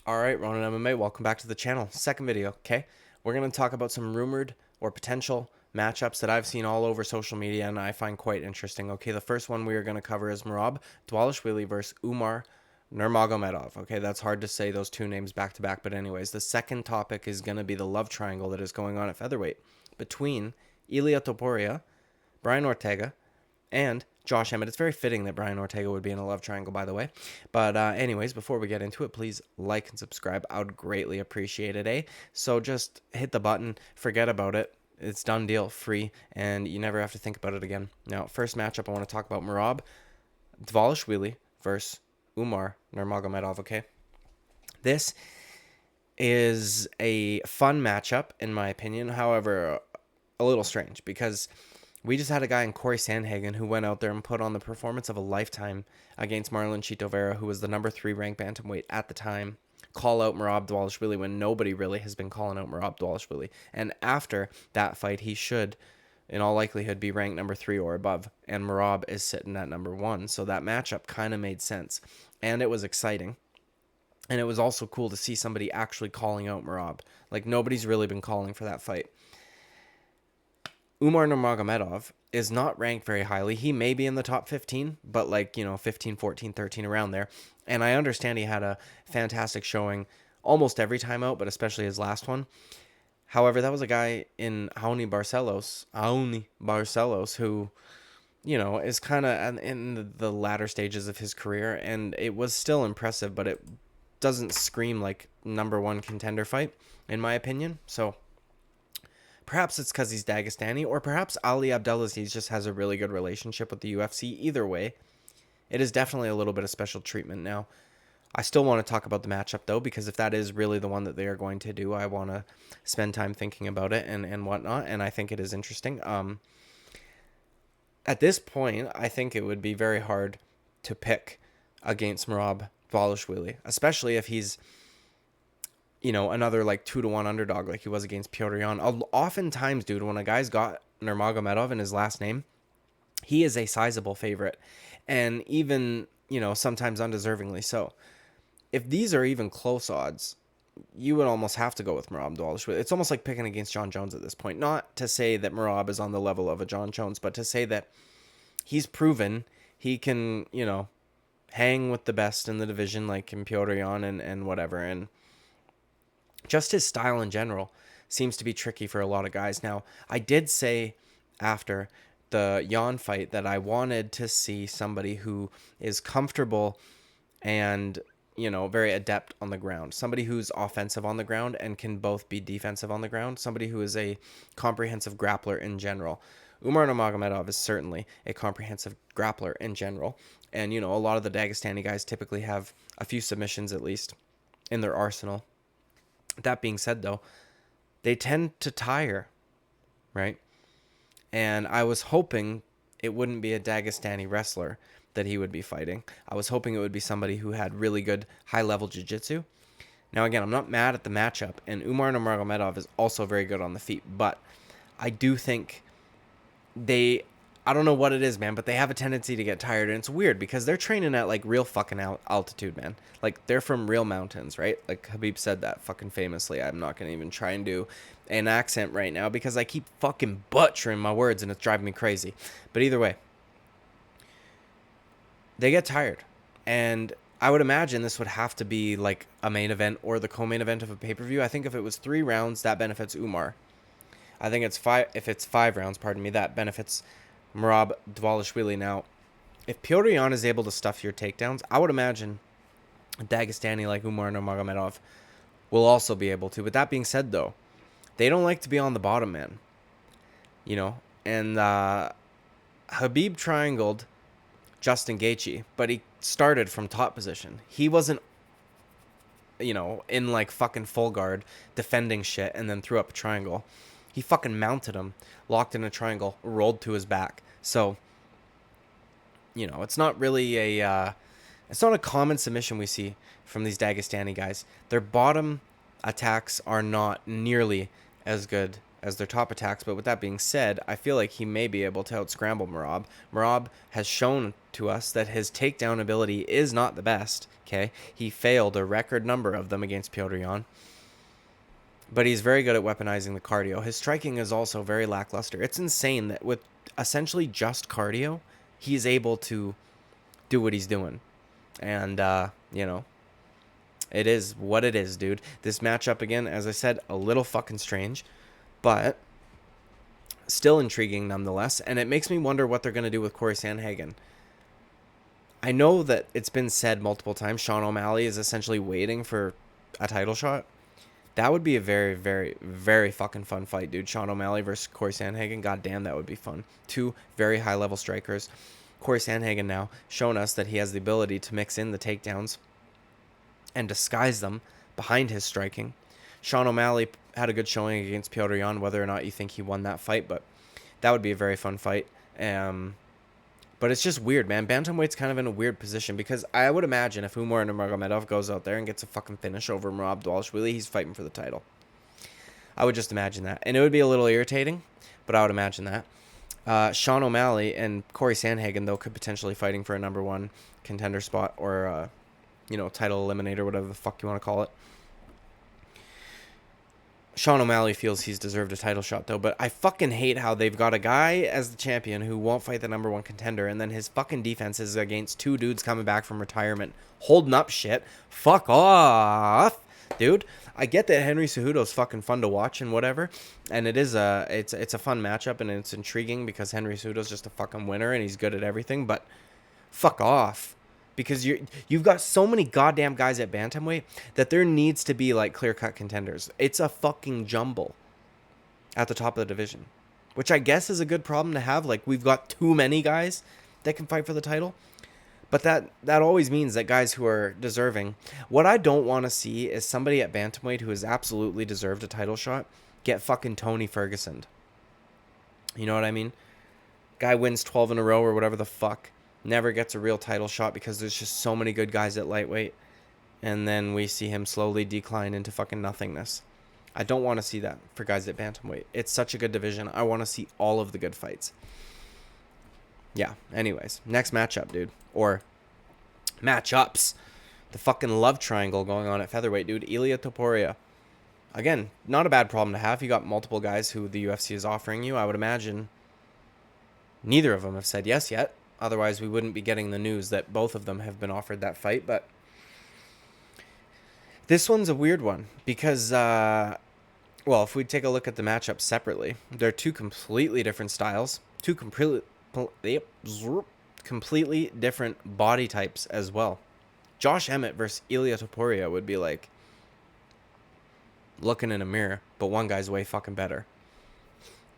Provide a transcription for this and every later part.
All right, Ronan MMA, welcome back to the channel. Second video, okay? We're going to talk about some rumored or potential matchups that I've seen all over social media and I find quite interesting. Okay, the first one we are going to cover is Merab Dvalishvili versus Umar Nurmagomedov. Okay, that's hard to say those two names back to back, but anyways, the second topic is going to be the love triangle that is going on at featherweight between Ilia Topuria, Brian Ortega, and Josh Emmett. It's very fitting that Brian Ortega would be in a love triangle, by the way. But anyways, before we get into it, please like and subscribe. I would greatly appreciate it, eh? So just hit the button, forget about it. It's done deal, free, and you never have to think about it again. Now, first matchup, I want to talk about Merab Dvalishvili versus Umar Nurmagomedov, okay? This is a fun matchup, in my opinion. However, a little strange because we just had a guy in Corey Sandhagen who went out there and put on the performance of a lifetime against Marlon Chito Vera, who was the number 3 ranked bantamweight at the time, call out Merab Dvalishvili when nobody really has been calling out Merab Dvalishvili. And after that fight, he should, in all likelihood, be ranked number 3 or above. And Merab is sitting at number 1. So that matchup kind of made sense. And it was exciting. And it was also cool to see somebody actually calling out Merab. Like, nobody's really been calling for that fight. Umar Nurmagomedov is not ranked very highly. He may be in the top 15, but 15, 14, 13, around there. And I understand he had a fantastic showing almost every time out, but especially his last one. However, that was a guy in Aoni Barcelos, who, is kind of in the latter stages of his career. And it was still impressive, but it doesn't scream like number 1 contender fight, in my opinion. So perhaps it's because he's Dagestani, or perhaps Ali Abdelaziz just has a really good relationship with the UFC. Either way, it is definitely a little bit of special treatment now. I still want to talk about the matchup, though, because if that is really the one that they are going to do, I want to spend time thinking about it and whatnot, and I think it is interesting. At this point, I think it would be very hard to pick against Merab Dvalishvili, especially if he's another 2-1 underdog like he was against Petr Yan. Oftentimes, dude, when a guy's got Nurmagomedov in his last name, he is a sizable favorite, and even, sometimes undeservingly so. If these are even close odds, you would almost have to go with Merab Dvalishvili. It's almost like picking against John Jones at this point. Not to say that Merab is on the level of a John Jones, but to say that he's proven he can, hang with the best in the division, like in Petr Yan and whatever, and just his style in general seems to be tricky for a lot of guys. Now, I did say after the Yan fight that I wanted to see somebody who is comfortable and, very adept on the ground. Somebody who's offensive on the ground and can both be defensive on the ground. Somebody who is a comprehensive grappler in general. Umar Nurmagomedov is certainly a comprehensive grappler in general. And, a lot of the Dagestani guys typically have a few submissions at least in their arsenal. That being said, though, they tend to tire, right? And I was hoping it wouldn't be a Dagestani wrestler that he would be fighting. I was hoping it would be somebody who had really good high-level jiu-jitsu. Now, again, I'm not mad at the matchup, and Umar Nurmagomedov is also very good on the feet, but I do think I don't know what it is, man, but they have a tendency to get tired, and it's weird because they're training at real fucking altitude, man. They're from real mountains, right? Like Habib said that fucking famously. I'm not gonna even try and do an accent right now because I keep fucking butchering my words and it's driving me crazy. But either way, they get tired, and I would imagine this would have to be like a main event or the co-main event of a pay-per-view. I think if it was 3 rounds, that benefits Umar. I think it's 5. If it's 5 rounds, pardon me, that benefits Merab Dvalishvili. Now, if Petr Yan is able to stuff your takedowns, I would imagine a Dagestani like Umar Nurmagomedov will also be able to. With that being said, though, they don't like to be on the bottom, man. And Habib triangled Justin Gaethje, but he started from top position. He wasn't, in fucking full guard defending shit and then threw up a triangle. He fucking mounted him, locked in a triangle, rolled to his back. So, it's not really it's not a common submission we see from these Dagestani guys. Their bottom attacks are not nearly as good as their top attacks. But with that being said, I feel like he may be able to out-scramble Merab. Merab has shown to us that his takedown ability is not the best, okay? He failed a record number of them against Piotr. But he's very good at weaponizing the cardio. His striking is also very lackluster. It's insane that with essentially just cardio, he's able to do what he's doing. And, it is what it is, dude. This matchup, again, as I said, a little fucking strange, but still intriguing nonetheless. And it makes me wonder what they're going to do with Corey Sandhagen. I know that it's been said multiple times Sean O'Malley is essentially waiting for a title shot. That would be a very, very, very fucking fun fight, dude. Sean O'Malley versus Corey Sandhagen. God damn, that would be fun. Two very high-level strikers. Corey Sandhagen now shown us that he has the ability to mix in the takedowns and disguise them behind his striking. Sean O'Malley had a good showing against Piotr, whether or not you think he won that fight, but that would be a very fun fight. But it's just weird, man. Bantamweight's kind of in a weird position because I would imagine if Umar Nurmagomedov goes out there and gets a fucking finish over Merab Dvalishvili, he's fighting for the title. I would just imagine that. And it would be a little irritating, but I would imagine that. Sean O'Malley and Corey Sandhagen, though, could potentially fighting for a number one contender spot or, title eliminator, whatever the fuck you want to call it. Sean O'Malley feels he's deserved a title shot, though, but I fucking hate how they've got a guy as the champion who won't fight the number one contender, and then his fucking defense is against two dudes coming back from retirement, holding up shit. Fuck off, dude. I get that Henry Cejudo's fucking fun to watch and whatever, and it's a fun matchup, and it's intriguing because Henry Cejudo's just a fucking winner, and he's good at everything, but fuck off. Because you've got so many goddamn guys at bantamweight that there needs to be like clear-cut contenders. It's a fucking jumble at the top of the division, which I guess is a good problem to have. Like, we've got too many guys that can fight for the title, but that always means that guys who are deserving. What I don't want to see is somebody at bantamweight who has absolutely deserved a title shot get fucking Tony Ferguson. You know what I mean? Guy wins 12 in a row or whatever the fuck. Never gets a real title shot because there's just so many good guys at lightweight. And then we see him slowly decline into fucking nothingness. I don't want to see that for guys at bantamweight. It's such a good division. I want to see all of the good fights. Yeah, anyways. Next matchup, dude. Or matchups. The fucking love triangle going on at featherweight, dude. Ilia Topuria. Again, not a bad problem to have. You got multiple guys who the UFC is offering you. I would imagine neither of them have said yes yet. Otherwise, we wouldn't be getting the news that both of them have been offered that fight. But this one's a weird one because, if we take a look at the matchup separately, they're two completely different styles, two completely different body types as well. Josh Emmett versus Ilia Topuria would be like looking in a mirror, but one guy's way fucking better.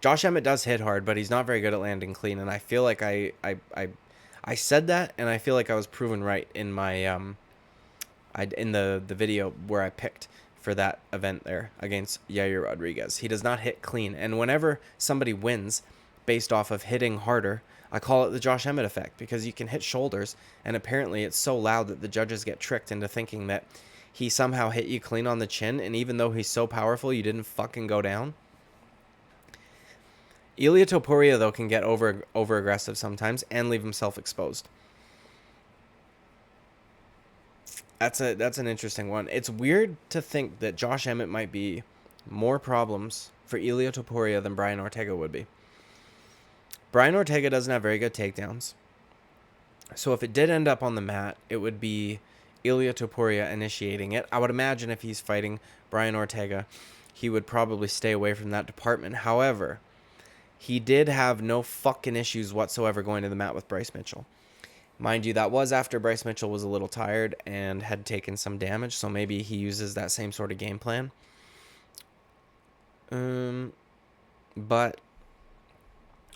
Josh Emmett does hit hard, but he's not very good at landing clean, and I feel like I said that, and I feel like I was proven right in my in the video where I picked for that event there against Yair Rodriguez. He does not hit clean, and whenever somebody wins based off of hitting harder, I call it the Josh Emmett effect because you can hit shoulders, and apparently it's so loud that the judges get tricked into thinking that he somehow hit you clean on the chin, and even though he's so powerful, you didn't fucking go down. Ilia Topuria, though, can get over aggressive sometimes and leave himself exposed. That's an interesting one. It's weird to think that Josh Emmett might be more problems for Ilia Topuria than Brian Ortega would be. Brian Ortega doesn't have very good takedowns. So if it did end up on the mat, it would be Ilia Topuria initiating it. I would imagine if he's fighting Brian Ortega, he would probably stay away from that department. However, he did have no fucking issues whatsoever going to the mat with Bryce Mitchell. Mind you, that was after Bryce Mitchell was a little tired and had taken some damage, so maybe he uses that same sort of game plan. But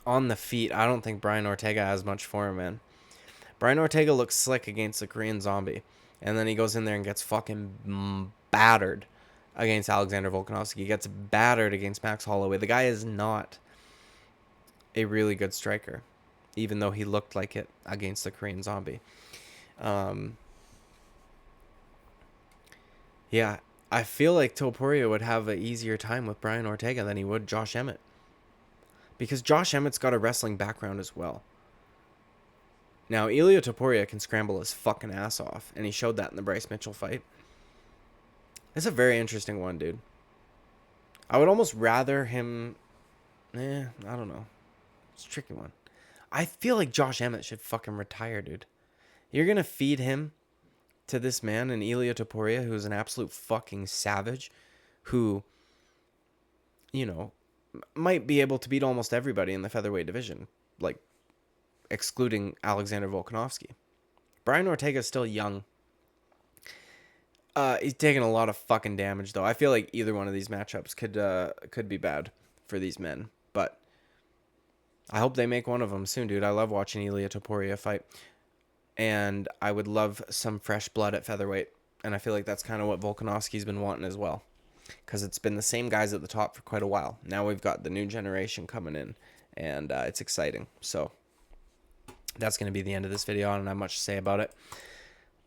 on the feet, I don't think Brian Ortega has much for him, man. Brian Ortega looks slick against the Korean Zombie, and then he goes in there and gets fucking battered against Alexander Volkanovski. He gets battered against Max Holloway. The guy is not a really good striker, even though he looked like it against the Korean Zombie. Yeah, I feel like Topuria would have an easier time with Brian Ortega than he would Josh Emmett. Because Josh Emmett's got a wrestling background as well. Now, Ilia Topuria can scramble his fucking ass off, and he showed that in the Bryce Mitchell fight. It's a very interesting one, dude. I would almost rather him... I don't know. It's a tricky one. I feel like Josh Emmett should fucking retire, dude. You're going to feed him to this man in Ilia Topuria, who's an absolute fucking savage, who, you know, might be able to beat almost everybody in the featherweight division, like, excluding Alexander Volkanovski. Brian Ortega's still young. He's taking a lot of fucking damage, though. I feel like either one of these matchups could be bad for these men, but I hope they make one of them soon, dude. I love watching Ilia Topuria fight, and I would love some fresh blood at featherweight, and I feel like that's kind of what Volkanovski's been wanting as well, because it's been the same guys at the top for quite a while. Now we've got the new generation coming in, and it's exciting. So that's going to be the end of this video. I don't have much to say about it.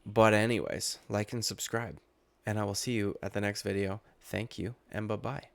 But anyways, like and subscribe, and I will see you at the next video. Thank you, and bye-bye.